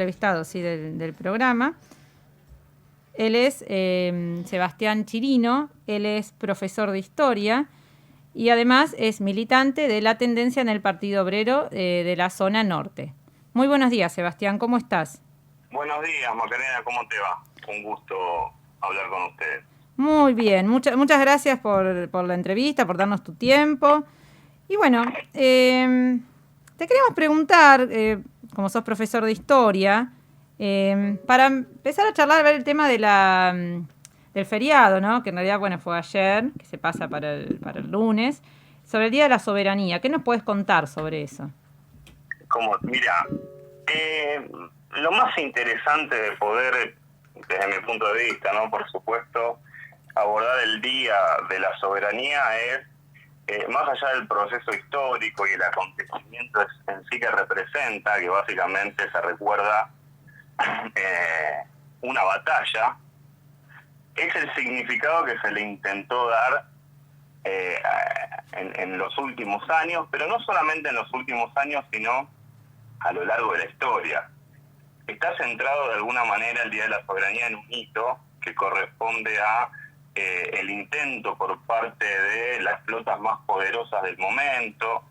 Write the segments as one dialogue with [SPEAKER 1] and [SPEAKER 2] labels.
[SPEAKER 1] entrevistado, sí, del programa. Él es Sebastián Chirino, él es profesor de historia y además es militante de la tendencia en el Partido Obrero de la zona norte. Muy buenos días, Sebastián, ¿cómo estás?
[SPEAKER 2] Buenos días, Macarena, ¿cómo te va? Un gusto hablar con ustedes.
[SPEAKER 1] Muy bien, muchas gracias por la entrevista, por darnos tu tiempo. Y bueno, te queríamos preguntar, como sos profesor de historia, para empezar a charlar, a ver el tema del feriado, ¿no? Que en realidad, bueno, fue ayer, que se pasa para el lunes, sobre el Día de la Soberanía. ¿Qué nos puedes contar sobre eso?
[SPEAKER 2] Mira, lo más interesante de poder, desde mi punto de vista, ¿no? Por supuesto, abordar el Día de la Soberanía es, más allá del proceso histórico y el acontecimiento en sí que representa, que básicamente se recuerda una batalla, es el significado que se le intentó dar en los últimos años, pero no solamente en los últimos años, sino a lo largo de la historia. Está centrado de alguna manera el Día de la Soberanía en un hito que corresponde a el intento por parte de las flotas más poderosas del momento,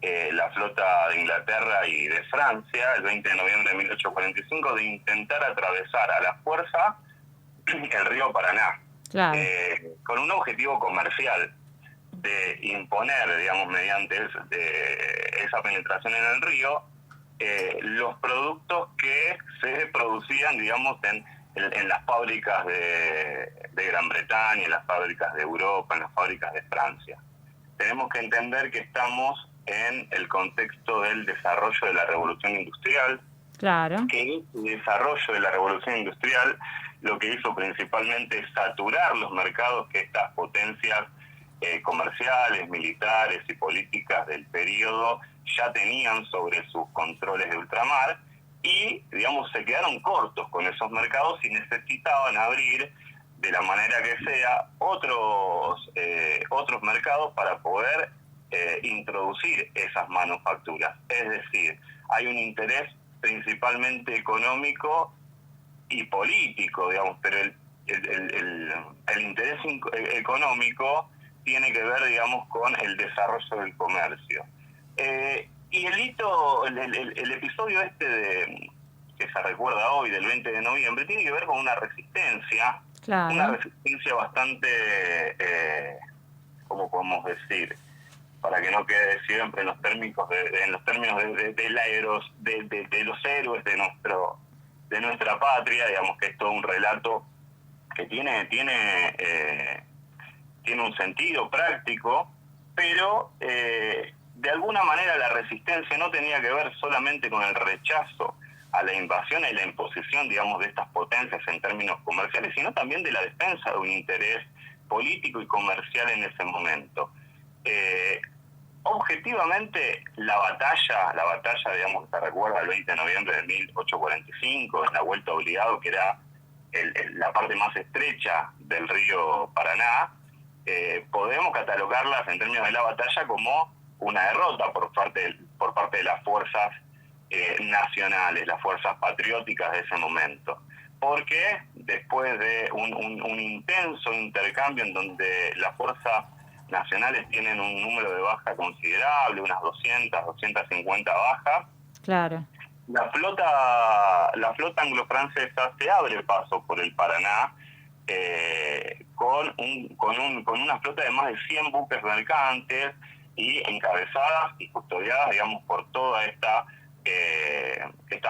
[SPEAKER 2] la flota de Inglaterra y de Francia, el 20 de noviembre de 1845, de intentar atravesar a la fuerza el río Paraná,
[SPEAKER 1] Claro.
[SPEAKER 2] con un objetivo comercial de imponer, digamos, mediante esa penetración en el río, los productos que se producían, digamos, en las fábricas de Gran Bretaña, en las fábricas de Europa, en las fábricas de Francia. Tenemos que entender que estamos en el contexto del desarrollo de la Revolución Industrial.
[SPEAKER 1] Claro.
[SPEAKER 2] Que el desarrollo de la Revolución Industrial lo que hizo principalmente es saturar los mercados que estas potencias comerciales, militares y políticas del periodo ya tenían sobre sus controles de ultramar y, digamos, se quedaron cortos con esos mercados y necesitaban abrir de la manera que sea otros mercados para poder introducir esas manufacturas. Es decir, hay un interés principalmente económico y político, digamos, pero el interés económico tiene que ver, digamos, con el desarrollo del comercio. Y el hito, el episodio que se recuerda hoy, del 20 de noviembre, tiene que ver con una resistencia,
[SPEAKER 1] Claro.
[SPEAKER 2] una resistencia bastante, ¿cómo podemos decir?, para que no quede siempre en los términos de los héroes de nuestra patria, digamos que es todo un relato que tiene un sentido práctico, pero de alguna manera la resistencia no tenía que ver solamente con el rechazo a la invasión y la imposición, digamos, de estas potencias en términos comerciales, sino también de la defensa de un interés político y comercial en ese momento. Objetivamente, la batalla, digamos, que se recuerda el 20 de noviembre de 1845, en la Vuelta Obligado, que era la parte más estrecha del río Paraná, podemos catalogarlas en términos de la batalla como una derrota por parte de las fuerzas nacionales, las fuerzas patrióticas de ese momento. Porque después de un intenso intercambio en donde las fuerzas nacionales tienen un número de bajas considerable, unas 250 bajas.
[SPEAKER 1] Claro.
[SPEAKER 2] La flota anglo-francesa se abre paso por el Paraná con una flota de más de 100 buques mercantes y encabezadas y custodiadas, digamos, por toda esta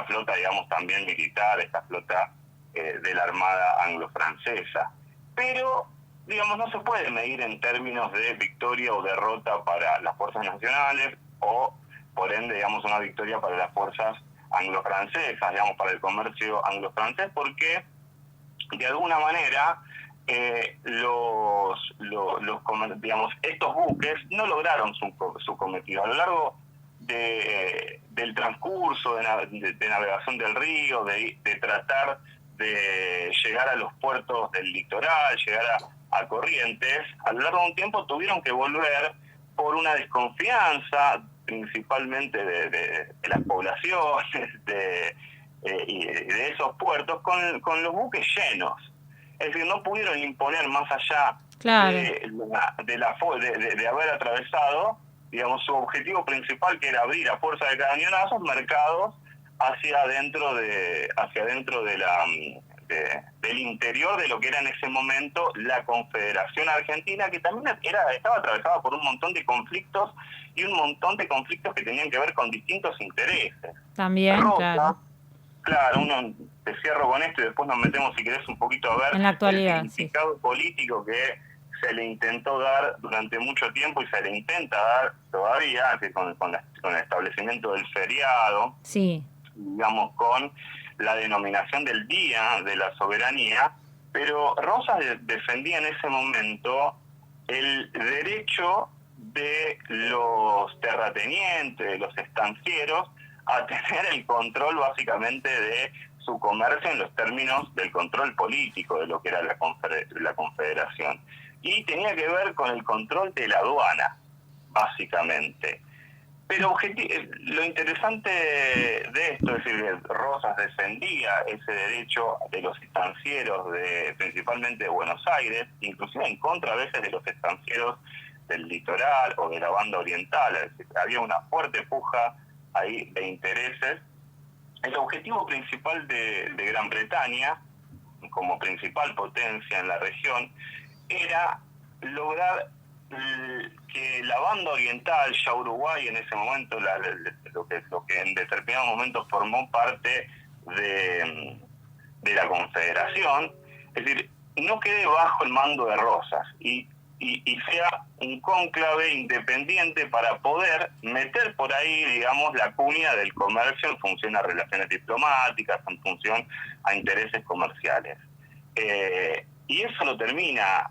[SPEAKER 2] flota, digamos, también militar, esta flota de la Armada anglo-francesa. Pero, digamos, no se puede medir en términos de victoria o derrota para las fuerzas nacionales o, por ende, digamos, una victoria para las fuerzas anglo-francesas, digamos, para el comercio anglo-francés, porque de alguna manera digamos, estos buques no lograron su cometido. A lo largo del transcurso de navegación del río, de tratar de llegar a los puertos del litoral, llegar a Corrientes, a lo largo de un tiempo tuvieron que volver por una desconfianza principalmente de las poblaciones, y de esos puertos con los buques llenos. Es decir, no pudieron imponer más allá
[SPEAKER 1] Claro.
[SPEAKER 2] de haber atravesado, digamos, su objetivo principal, que era abrir a fuerza de cañonazos mercados hacia adentro del interior de lo que era en ese momento la Confederación Argentina, que también estaba atravesada por un montón de conflictos y un montón de conflictos que tenían que ver con distintos intereses.
[SPEAKER 1] También, claro.
[SPEAKER 2] Claro, te cierro con esto y después nos metemos, si querés, un poquito a ver
[SPEAKER 1] En la actualidad,
[SPEAKER 2] el significado político que se le intentó dar durante mucho tiempo y se le intenta dar todavía, que con el establecimiento del feriado,
[SPEAKER 1] sí,
[SPEAKER 2] digamos, con la denominación del Día de la Soberanía, pero Rosas defendía en ese momento el derecho de los terratenientes, de los estancieros, a tener el control básicamente de su comercio en los términos del control político de lo que era la Confederación. Y tenía que ver con el control de la aduana, básicamente. Pero lo interesante de esto, es decir, que Rosas defendía ese derecho de los estancieros, principalmente de Buenos Aires, inclusive en contra a veces de los estancieros del litoral o de la banda oriental. Es decir, había una fuerte puja ahí de intereses. El objetivo principal de Gran Bretaña, como principal potencia en la región, era lograr que la banda oriental, ya Uruguay en ese momento, lo que en determinados momentos formó parte de la Confederación, es decir, no quede bajo el mando de Rosas y sea un cónclave independiente para poder meter por ahí, digamos, la cuña del comercio en función a relaciones diplomáticas, en función a intereses comerciales. Y eso lo termina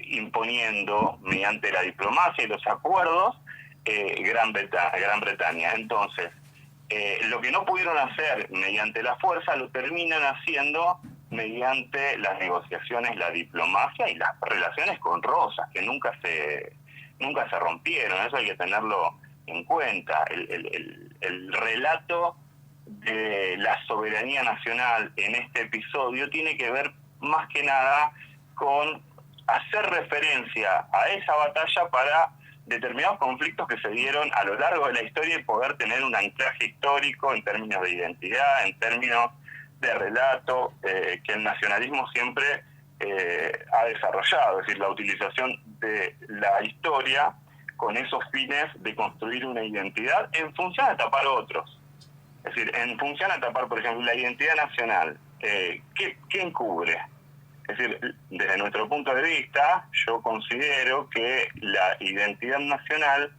[SPEAKER 2] imponiendo mediante la diplomacia y los acuerdos Gran Bretaña. Entonces, lo que no pudieron hacer mediante la fuerza lo terminan haciendo mediante las negociaciones, la diplomacia y las relaciones con Rosas, que nunca se rompieron. Eso hay que tenerlo en cuenta. El relato de la soberanía nacional en este episodio tiene que ver más que nada con hacer referencia a esa batalla para determinados conflictos que se dieron a lo largo de la historia y poder tener un anclaje histórico en términos de identidad, en términos de relato, que el nacionalismo siempre ha desarrollado, es decir, la utilización de la historia con esos fines de construir una identidad en función de tapar otros. Es decir, en función de tapar, por ejemplo, la identidad nacional, ¿qué encubre? Es decir, desde nuestro punto de vista, yo considero que la identidad nacional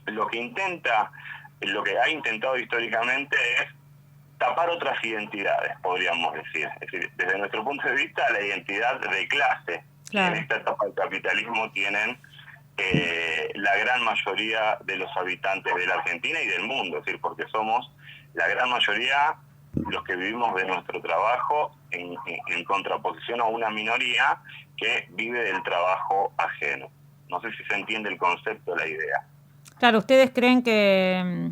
[SPEAKER 2] lo que ha intentado históricamente es tapar otras identidades, podríamos decir. Es decir, desde nuestro punto de vista, la identidad de clase, claro, que en esta etapa del capitalismo tienen la gran mayoría de los habitantes de la Argentina y del mundo, es decir, porque somos la gran mayoría los que vivimos de nuestro trabajo en contraposición a una minoría que vive del trabajo ajeno. No sé si se entiende el concepto, la idea.
[SPEAKER 1] Claro, ustedes creen que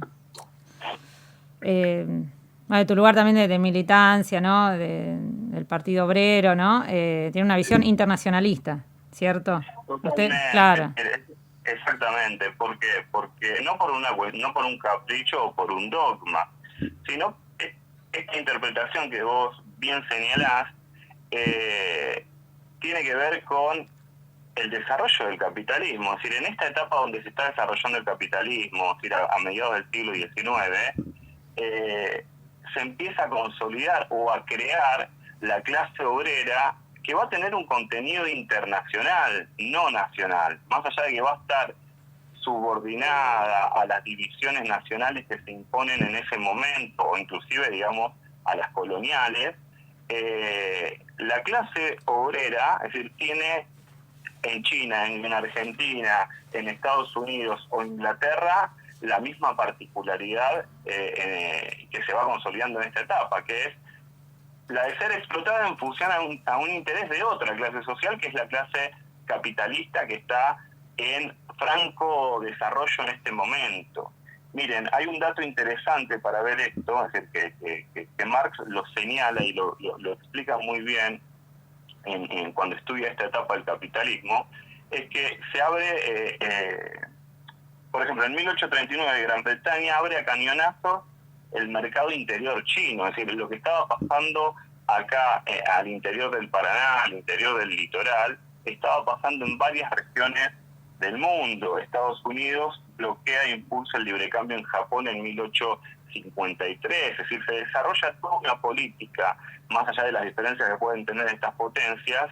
[SPEAKER 1] de tu lugar también de militancia, ¿no? Del Partido Obrero, ¿no? Tiene una visión internacionalista, ¿cierto?
[SPEAKER 2] Usted, claro. Exactamente, ¿por qué? Porque no por un capricho o por un dogma, sino esta interpretación que vos bien señalás tiene que ver con el desarrollo del capitalismo. Es decir, en esta etapa donde se está desarrollando el capitalismo, es decir, a mediados del siglo XIX, se empieza a consolidar o a crear la clase obrera que va a tener un contenido internacional, no nacional, más allá de que va a estar subordinada a las divisiones nacionales que se imponen en ese momento, o inclusive, digamos, a las coloniales. La clase obrera, es decir, tiene en China, en Argentina, en Estados Unidos o Inglaterra, la misma particularidad que se va consolidando en esta etapa, que es la de ser explotada en función a un interés de otra clase social, que es la clase capitalista que está en franco desarrollo en este momento. Miren, hay un dato interesante para ver esto, es decir, que Marx lo señala y lo explica muy bien cuando estudia esta etapa del capitalismo, es que se abre, por ejemplo, en 1839 Gran Bretaña abre a cañonazos el mercado interior chino, es decir, lo que estaba pasando acá al interior del Paraná, al interior del litoral, estaba pasando en varias regiones del mundo. Estados Unidos bloquea e impulsa el libre cambio en Japón en 1853, es decir, se desarrolla toda una política, más allá de las diferencias que pueden tener estas potencias,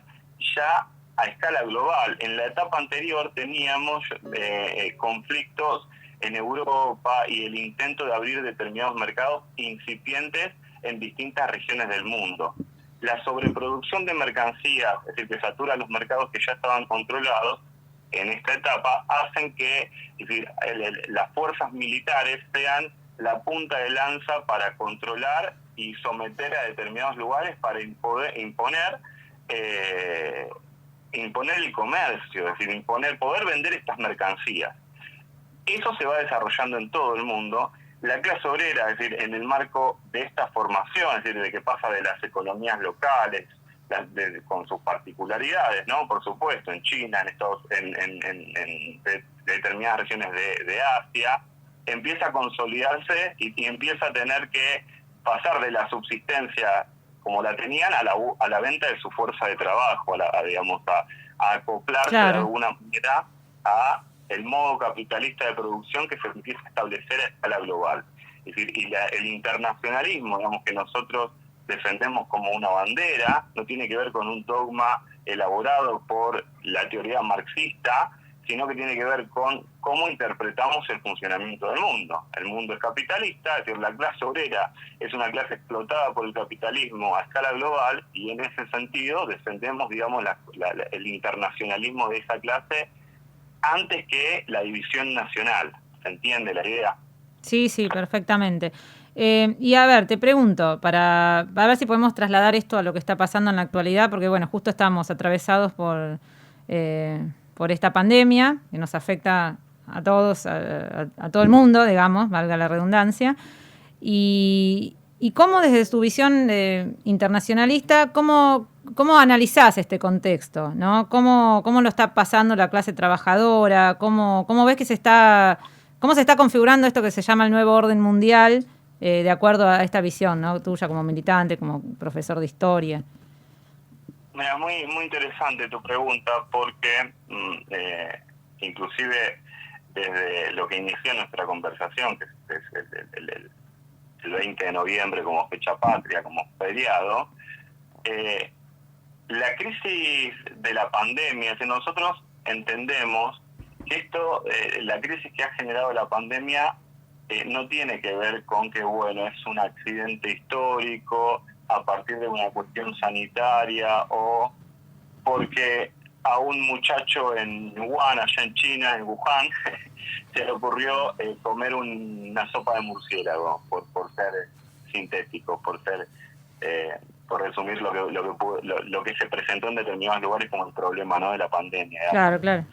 [SPEAKER 2] ya a escala global. En la etapa anterior teníamos conflictos en Europa y el intento de abrir determinados mercados incipientes en distintas regiones del mundo. La sobreproducción de mercancías, es decir, que satura los mercados que ya estaban controlados, en esta etapa hacen que, es decir, las fuerzas militares sean la punta de lanza para controlar y someter a determinados lugares para imponer el comercio, es decir, poder vender estas mercancías. Eso se va desarrollando en todo el mundo. La clase obrera, es decir, en el marco de esta formación, es decir, de que pasa de las economías locales, con sus particularidades, ¿no? Por supuesto, en China, en determinadas regiones de Asia, empieza a consolidarse y empieza a tener que pasar de la subsistencia como la tenían a la venta de su fuerza de trabajo, a acoplarse de alguna manera a el modo capitalista de producción que se empieza a establecer a escala global. Es decir, y el internacionalismo, digamos, que nosotros defendemos como una bandera, no tiene que ver con un dogma elaborado por la teoría marxista, sino que tiene que ver con cómo interpretamos el funcionamiento del mundo. El mundo es capitalista, es decir, la clase obrera es una clase explotada por el capitalismo a escala global, y en ese sentido defendemos, digamos, el internacionalismo de esa clase antes que la división nacional. ¿Se entiende la idea?
[SPEAKER 1] Sí, perfectamente. Y a ver, te pregunto, para ver si podemos trasladar esto a lo que está pasando en la actualidad, porque bueno, justo estamos atravesados por esta pandemia que nos afecta a todos, a todo el mundo, digamos, valga la redundancia. Y cómo desde tu visión internacionalista, ¿cómo analizás este contexto, ¿no? ¿Cómo lo está pasando la clase trabajadora? ¿Cómo ves que cómo se está configurando esto que se llama el nuevo orden mundial, de acuerdo a esta visión, ¿no? Tuya como militante, como profesor de historia?
[SPEAKER 2] Mira, muy interesante tu pregunta, porque inclusive desde lo que inició nuestra conversación, que es el 20 de noviembre como fecha patria, como feriado, la crisis de la pandemia, si nosotros entendemos que la crisis que ha generado la pandemia no tiene que ver con que, bueno, es un accidente histórico a partir de una cuestión sanitaria, o porque a un muchacho en Wuhan, allá en China, en Wuhan, se le ocurrió comer una sopa de murciélago, por ser sintético, por resumir lo que se presentó en determinados lugares como el problema, ¿no?, de la pandemia, digamos.
[SPEAKER 1] Claro.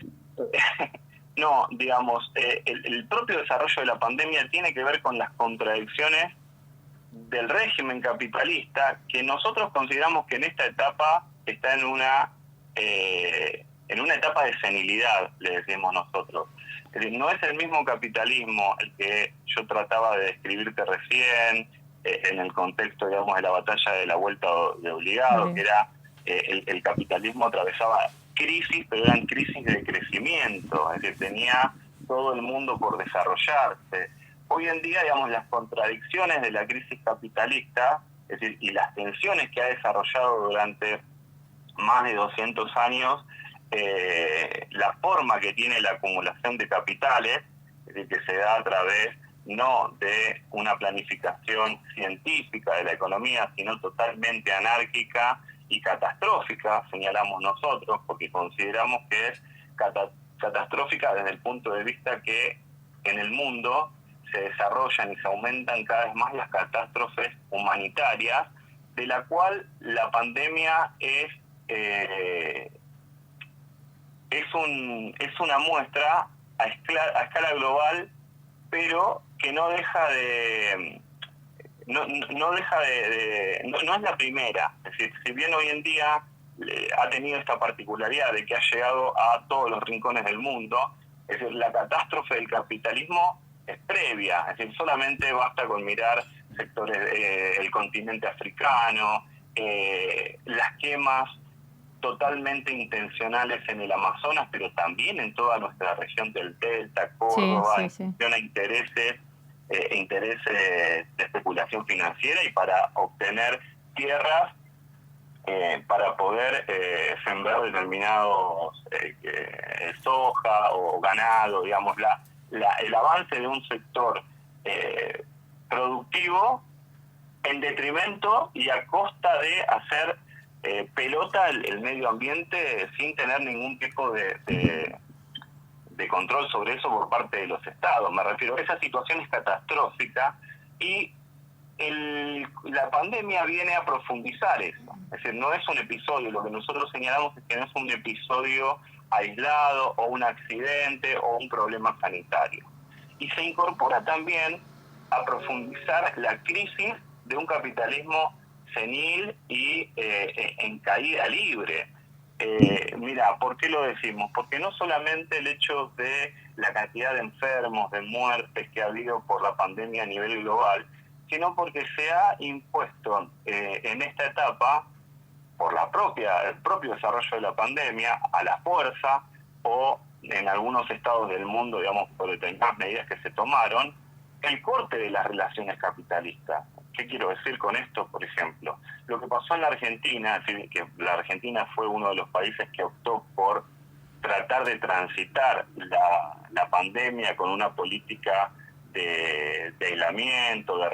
[SPEAKER 2] No, digamos, el propio desarrollo de la pandemia tiene que ver con las contradicciones del régimen capitalista, que nosotros consideramos que en esta etapa está en una etapa de senilidad, le decimos nosotros. Es decir, no es el mismo capitalismo el que yo trataba de describirte recién, en el contexto, digamos, de la batalla de la vuelta de obligado, que era el capitalismo atravesaba crisis, pero eran crisis de crecimiento, es decir, tenía todo el mundo por desarrollarse. Hoy en día, digamos, las contradicciones de la crisis capitalista, es decir, y las tensiones que ha desarrollado durante más de 200 años, la forma que tiene la acumulación de capitales, es decir, que se da a través no de una planificación científica de la economía, sino totalmente anárquica y catastrófica, señalamos nosotros, porque consideramos que es catastrófica desde el punto de vista que en el mundo se desarrollan y se aumentan cada vez más las catástrofes humanitarias, de la cual la pandemia es una muestra a escala global, pero que no deja de... No es la primera. Es decir, si bien hoy en día ha tenido esta particularidad de que ha llegado a todos los rincones del mundo, es decir, la catástrofe del capitalismo es previa, es decir, solamente basta con mirar sectores del continente africano, las quemas totalmente intencionales en el Amazonas, pero también en toda nuestra región del Delta, Córdoba, en función a intereses de especulación financiera y para obtener tierras para poder sembrar determinados soja o ganado, digamos, el avance de un sector productivo en detrimento y a costa de hacer pelota el medio ambiente sin tener ningún tipo de control sobre eso por parte de los estados. Me refiero, esa situación es catastrófica y la pandemia viene a profundizar eso. Es decir, no es un episodio, lo que nosotros señalamos es que no es un episodio aislado o un accidente o un problema sanitario. Y se incorpora también a profundizar la crisis de un capitalismo senil y en caída libre. Mira, ¿por qué lo decimos? Porque no solamente el hecho de la cantidad de enfermos, de muertes que ha habido por la pandemia a nivel global, sino porque se ha impuesto en esta etapa, por el propio desarrollo de la pandemia, a la fuerza, o en algunos estados del mundo, digamos, por determinadas medidas que se tomaron, el corte de las relaciones capitalistas. ¿Qué quiero decir con esto? Por ejemplo, lo que pasó en la Argentina, es decir, que la Argentina fue uno de los países que optó por tratar de transitar la pandemia con una política de aislamiento, de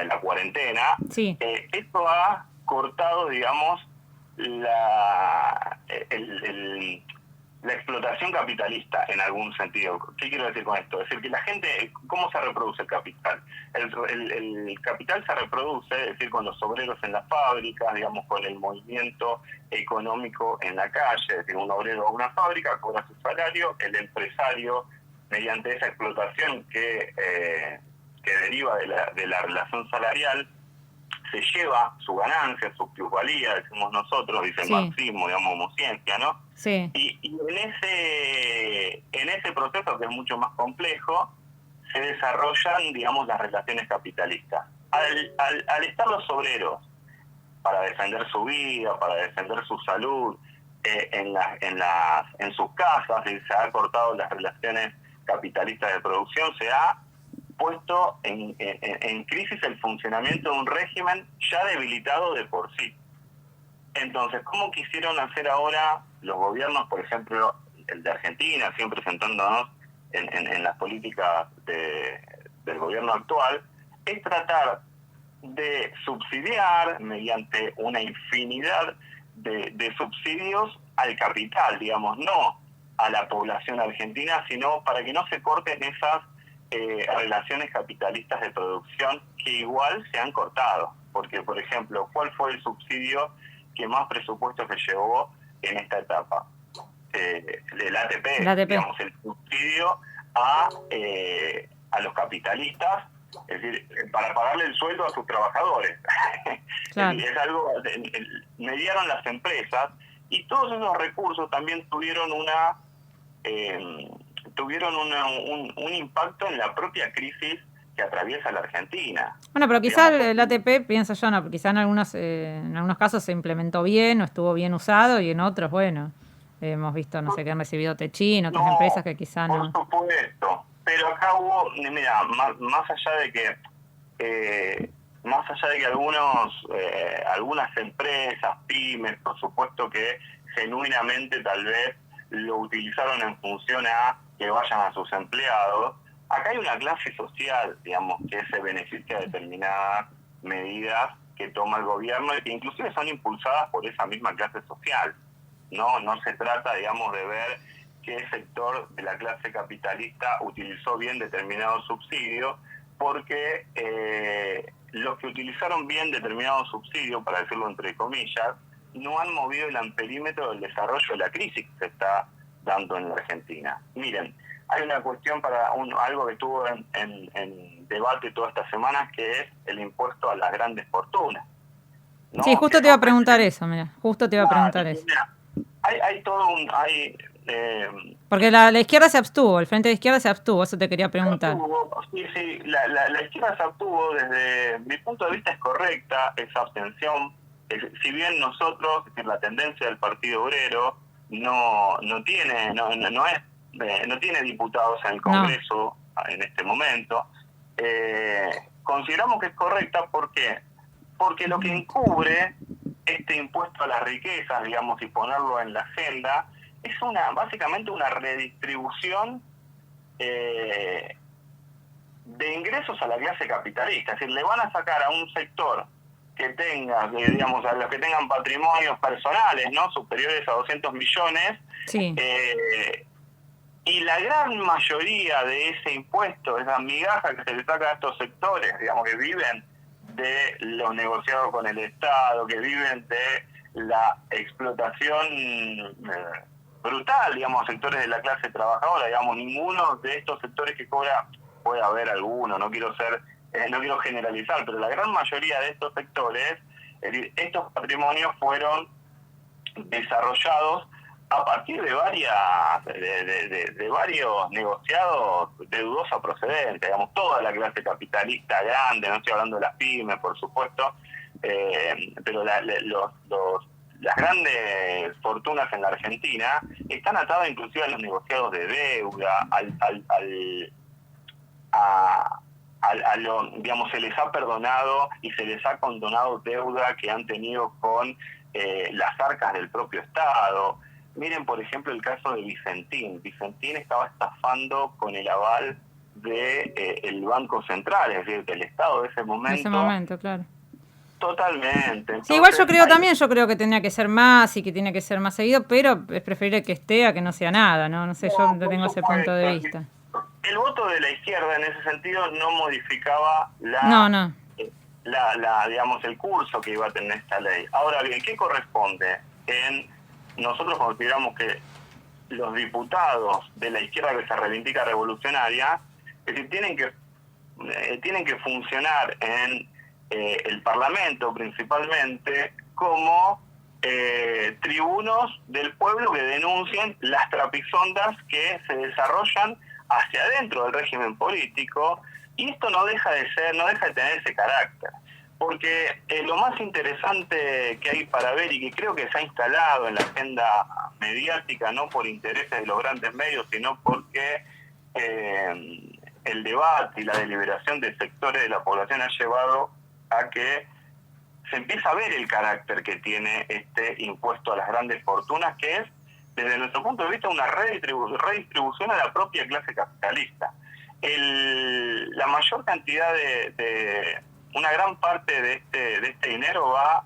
[SPEAKER 2] la cuarentena, esto ha cortado, digamos, la explotación capitalista en algún sentido. ¿Qué quiero decir con esto? Es decir, que la gente, ¿cómo se reproduce el capital? El capital se reproduce, es decir, con los obreros en las fábricas, digamos, con el movimiento económico en la calle. Es decir, un obrero va a una fábrica, cobra su salario, el empresario, mediante esa explotación que deriva de la relación salarial, se lleva su ganancia, su plusvalía, decimos nosotros, dice el marxismo, digamos, como ciencia, ¿no?
[SPEAKER 1] Sí.
[SPEAKER 2] Y en ese proceso, que es mucho más complejo, se desarrollan, digamos, las relaciones capitalistas. Al estar los obreros para defender su vida, para defender su salud, en sus casas, y se ha cortado las relaciones capitalistas de producción, se ha puesto en crisis el funcionamiento de un régimen ya debilitado de por sí. Entonces, ¿cómo quisieron hacer ahora los gobiernos, por ejemplo, el de Argentina, siempre sentándonos en las políticas del gobierno actual? Es tratar de subsidiar mediante una infinidad de subsidios al capital, digamos, no a la población argentina, sino para que no se corten esas relaciones capitalistas de producción que igual se han cortado. Porque, por ejemplo, ¿cuál fue el subsidio que más presupuesto se llevó en esta etapa? El ATP, digamos, el subsidio a los capitalistas, es decir, para pagarle el sueldo a sus trabajadores. Claro. Es algo, mediaron las empresas y todos esos recursos también tuvieron un impacto en la propia crisis que atraviesa la Argentina.
[SPEAKER 1] Bueno, pero quizá el ATP, pienso yo, no, quizá en algunos casos se implementó bien o estuvo bien usado y en otros, bueno, hemos visto, no sé, que han recibido Techín, otras empresas que quizá no.
[SPEAKER 2] Por supuesto, pero acá hubo, mira, más allá de que algunas empresas, pymes, por supuesto que genuinamente tal vez lo utilizaron en función a que vayan a sus empleados, acá hay una clase social, digamos, que se beneficia de determinadas medidas que toma el gobierno y que inclusive son impulsadas por esa misma clase social. No se trata, digamos, de ver qué sector de la clase capitalista utilizó bien determinado subsidio, porque los que utilizaron bien determinado subsidio, para decirlo entre comillas, no han movido el amperímetro del desarrollo de la crisis que se está dando en la Argentina. Miren, hay una cuestión algo que estuvo en debate todas estas semanas, que es el impuesto a las grandes fortunas, ¿no?
[SPEAKER 1] Sí, justo te iba a preguntar eso, mira, justo te iba a preguntar eso.
[SPEAKER 2] Mira, hay todo un...
[SPEAKER 1] Porque la izquierda se abstuvo, el Frente de Izquierda se abstuvo, eso te quería preguntar.
[SPEAKER 2] Sí, la izquierda se abstuvo. Desde mi punto de vista es correcta esa abstención. Si bien nosotros, es decir, la tendencia del Partido Obrero no tiene diputados en el Congreso en este momento, consideramos que es correcta. ¿Por qué? Porque lo que encubre este impuesto a las riquezas, digamos, y ponerlo en la agenda, es básicamente una redistribución de ingresos a la clase capitalista. Es decir, le van a sacar a un sector que tenga, digamos, a los que tengan patrimonios personales, ¿no?, superiores a 200 millones,
[SPEAKER 1] sí.
[SPEAKER 2] Y la gran mayoría de ese impuesto, esa migaja que se le saca a estos sectores, digamos, que viven de los negociados con el Estado, que viven de la explotación brutal, digamos, a sectores de la clase trabajadora. Digamos, ninguno de estos sectores que cobra, puede haber alguno, no quiero generalizar, pero la gran mayoría de estos sectores, es decir, estos patrimonios fueron desarrollados a partir de varios negociados de dudosa procedencia. Digamos, toda la clase capitalista grande, no estoy hablando de las pymes, por supuesto, pero las grandes fortunas en la Argentina están atadas inclusive a los negociados de deuda, digamos, se les ha perdonado y se les ha condonado deuda que han tenido con las arcas del propio Estado. Miren, por ejemplo, el caso de Vicentín. Vicentín estaba estafando con el aval del Banco Central, es decir, del Estado de ese momento.
[SPEAKER 1] En ese momento, claro.
[SPEAKER 2] Totalmente. Entonces,
[SPEAKER 1] sí, igual yo creo que tenía que ser más y que tiene que ser más seguido, pero es preferible que esté a que no sea nada, ¿no? No sé, yo no tengo ese punto de vista.
[SPEAKER 2] El voto de la izquierda en ese sentido no modificaba digamos, el curso que iba a tener esta ley. Ahora bien, ¿qué corresponde? Nosotros consideramos que los diputados de la izquierda que se reivindica revolucionaria, es decir, tienen que funcionar en el Parlamento principalmente como tribunos del pueblo que denuncien las trapisondas que se desarrollan hacia adentro del régimen político, y esto no deja de tener ese carácter. Porque lo más interesante que hay para ver, y que creo que se ha instalado en la agenda mediática, no por intereses de los grandes medios, sino porque el debate y la deliberación de sectores de la población ha llevado a que se empieza a ver el carácter que tiene este impuesto a las grandes fortunas, que es, desde nuestro punto de vista, una redistribución a la propia clase capitalista. La mayor cantidad una gran parte de este dinero va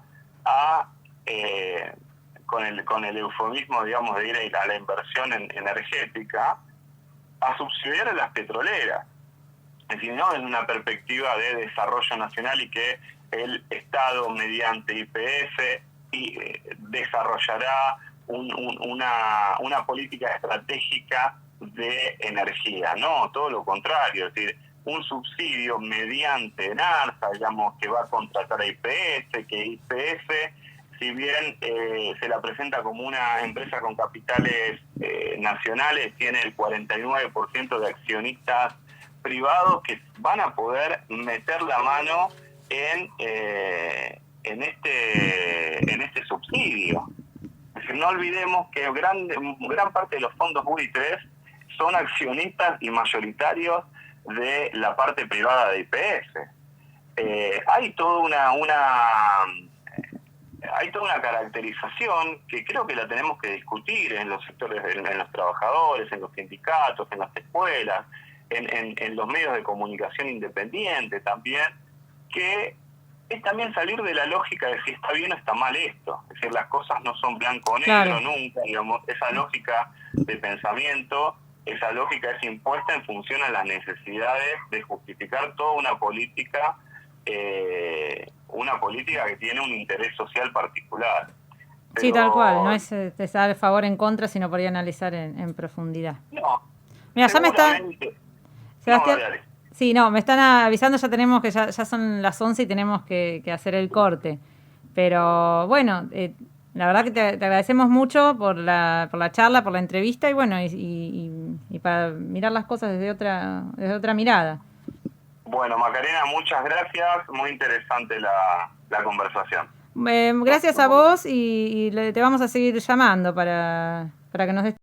[SPEAKER 2] con el eufemismo, digamos, de ir a la inversión energética, a subsidiar a las petroleras. Es decir, no en una perspectiva de desarrollo nacional, y que el Estado, mediante YPF, desarrollará una política estratégica de energía. No, todo lo contrario. Es decir, un subsidio mediante NARSA, digamos, que va a contratar a YPF, que YPF, si bien se la presenta como una empresa con capitales nacionales, tiene el 49% de accionistas privados que van a poder meter la mano en este subsidio. Es decir, no olvidemos que gran parte de los fondos buitres son accionistas y mayoritarios de la parte privada de YPF. Hay toda una caracterización que creo que la tenemos que discutir en los sectores, en los trabajadores, en los sindicatos, en las escuelas, en los medios de comunicación independiente también, que es también salir de la lógica de si está bien o está mal esto. Es decir, las cosas no son blanco o negro, nunca, digamos, esa lógica de pensamiento, esa lógica es impuesta en función a las necesidades de justificar toda una política que tiene un interés social particular.
[SPEAKER 1] Sí, tal cual, no es estar a favor o en contra, sino por ahí analizar en profundidad.
[SPEAKER 2] No.
[SPEAKER 1] Mira, ya me está...
[SPEAKER 2] seguramente...
[SPEAKER 1] Sebastián,
[SPEAKER 2] No, dale.
[SPEAKER 1] sí, no, me están avisando, ya tenemos que ya son las 11 y tenemos que hacer el corte. Pero bueno, la verdad que te agradecemos mucho por la charla, por la entrevista y bueno, y para mirar las cosas desde otra mirada.
[SPEAKER 2] Bueno, Macarena, muchas gracias. Muy interesante la conversación.
[SPEAKER 1] Gracias a vos y te vamos a seguir llamando para que nos des